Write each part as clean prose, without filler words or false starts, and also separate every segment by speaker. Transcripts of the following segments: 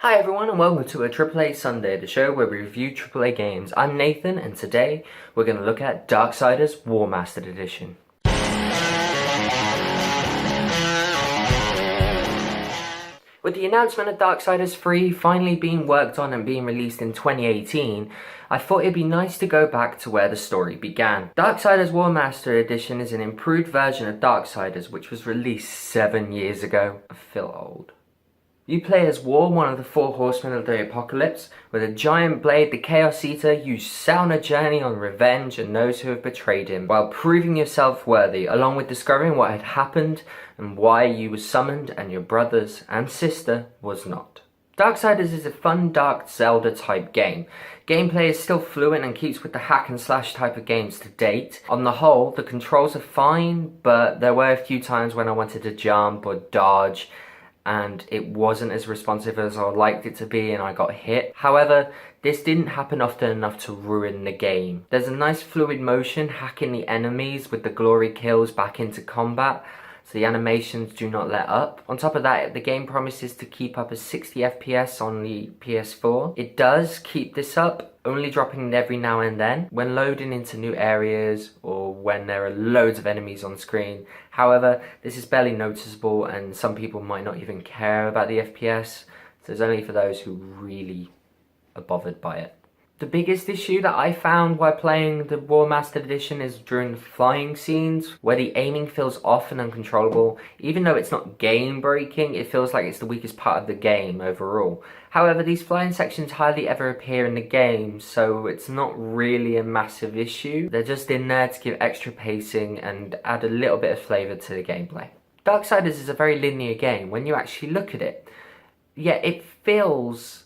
Speaker 1: Hi everyone and welcome to a AAA Sunday, the show where we review AAA games. I'm Nathan and today we're going to look at Darksiders Warmastered Edition. With the announcement of Darksiders 3 finally being worked on and being released in 2018, I thought it'd be nice to go back to where the story began. Darksiders Warmastered Edition is an improved version of Darksiders which was released 7 years ago. I feel old. You play as War, one of the four horsemen of the apocalypse. With a giant blade, the Chaos Eater, you set on a journey on revenge and those who have betrayed him, while proving yourself worthy, along with discovering what had happened and why you were summoned and your brothers and sister was not. Darksiders is a fun, dark Zelda-type game. Gameplay is still fluent and keeps with the hack and slash type of games to date. On the whole, the controls are fine, but there were a few times when I wanted to jump or dodge, and it wasn't as responsive as I would liked it to be and I got hit. However, this didn't happen often enough to ruin the game. There's a nice fluid motion hacking the enemies with the glory kills back into combat, so the animations do not let up. On top of that, the game promises to keep up a 60 FPS on the PS4. It does keep this up, only dropping every now and then when loading into new areas or when there are loads of enemies on screen. However, this is barely noticeable and some people might not even care about the FPS, so it's only for those who really are bothered by it. The biggest issue that I found while playing the Warmastered Edition is during the flying scenes, where the aiming feels off and uncontrollable. Even though it's not game breaking, it feels like it's the weakest part of the game overall. However, these flying sections hardly ever appear in the game, so it's not really a massive issue. They're just in there to give extra pacing and add a little bit of flavour to the gameplay. Darksiders is a very linear game when you actually look at it, yet it feels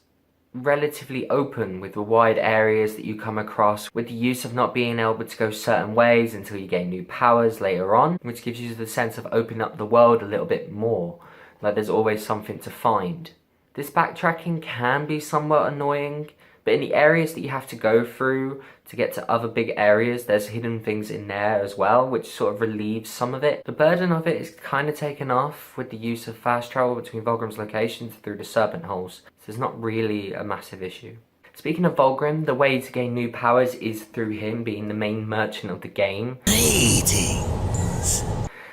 Speaker 1: relatively open with the wide areas that you come across, with the use of not being able to go certain ways until you gain new powers later on, which gives you the sense of opening up the world a little bit more, like there's always something to find. This backtracking can be somewhat annoying, but in the areas that you have to go through to get to other big areas, there's hidden things in there as well, which sort of relieves some of it. The burden of it is kind of taken off with the use of fast travel between Vulgrim's locations through the serpent holes, so it's not really a massive issue. Speaking of Vulgrim, the way to gain new powers is through him being the main merchant of the game. Greetings.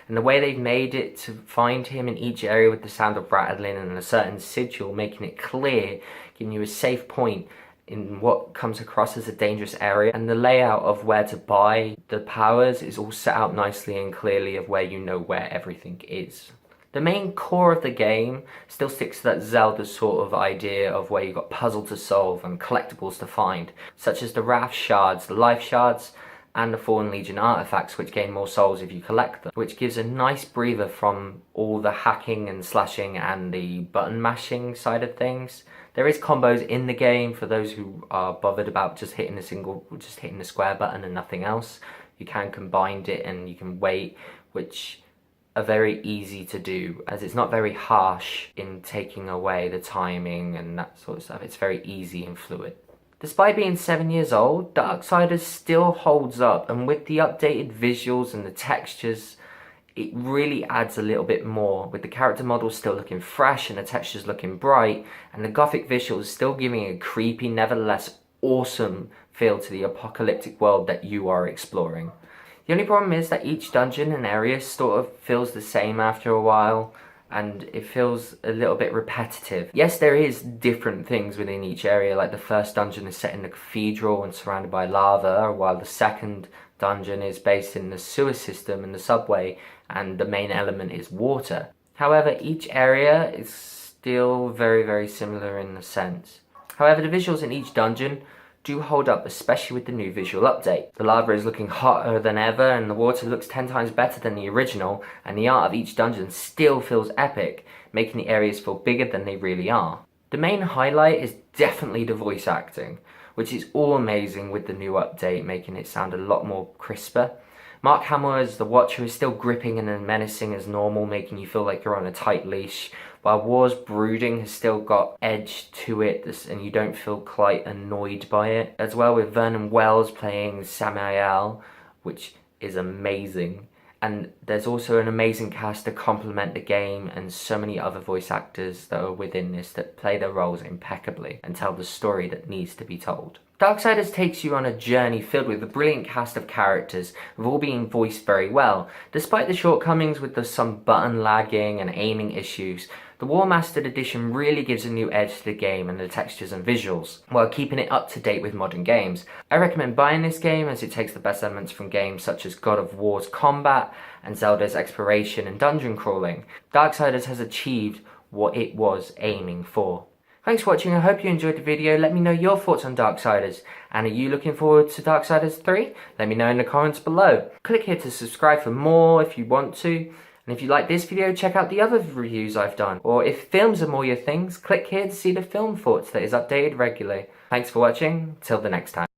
Speaker 1: And the way they've made it to find him in each area with the sound of rattling and a certain sigil, making it clear, giving you a safe point in what comes across as a dangerous area, and the layout of where to buy the powers is all set out nicely and clearly of where you know where everything is. The main core of the game still sticks to that Zelda sort of idea of where you've got puzzles to solve and collectibles to find, such as the Wrath Shards, the Life Shards, and the Fallen Legion artifacts, which gain more souls if you collect them, which gives a nice breather from all the hacking and slashing and the button mashing side of things. There is combos in the game for those who are bothered about just hitting the square button and nothing else. You can combine it and you can wait, which are very easy to do, as it's not very harsh in taking away the timing and that sort of stuff. It's very easy and fluid. Despite being 7 years old, Darksiders still holds up, and with the updated visuals and the textures, it really adds a little bit more, with the character models still looking fresh and the textures looking bright, and the gothic visuals still giving a creepy, nevertheless awesome feel to the apocalyptic world that you are exploring. The only problem is that each dungeon and area sort of feels the same after a while, and it feels a little bit repetitive. Yes, there is different things within each area, like the first dungeon is set in the cathedral and surrounded by lava, while the second dungeon is based in the sewer system and the subway, and the main element is water. However, each area is still very, very similar in a sense. However, the visuals in each dungeon do hold up, especially with the new visual update. The lava is looking hotter than ever, and the water looks 10 times better than the original, and the art of each dungeon still feels epic, making the areas feel bigger than they really are. The main highlight is definitely the voice acting, which is all amazing with the new update, making it sound a lot more crisper. Mark Hamill as the Watcher is still gripping and menacing as normal, making you feel like you're on a tight leash, while War's brooding has still got edge to it and you don't feel quite annoyed by it. As well with Vernon Wells playing Samael, which is amazing. And there's also an amazing cast to complement the game, and so many other voice actors that are within this that play their roles impeccably and tell the story that needs to be told. Darksiders takes you on a journey filled with a brilliant cast of characters, with all being voiced very well. Despite the shortcomings with some button lagging and aiming issues, the Warmastered Edition really gives a new edge to the game and the textures and visuals, while keeping it up to date with modern games. I recommend buying this game as it takes the best elements from games such as God of War's combat and Zelda's exploration and dungeon crawling. Darksiders has achieved what it was aiming for. Thanks for watching, I hope you enjoyed the video. Let me know your thoughts on Darksiders, and are you looking forward to Darksiders 3? Let me know in the comments below. Click here to subscribe for more if you want to. And if you like this video, check out the other reviews I've done. Or if films are more your things, click here to see the film thoughts that is updated regularly. Thanks for watching, till the next time.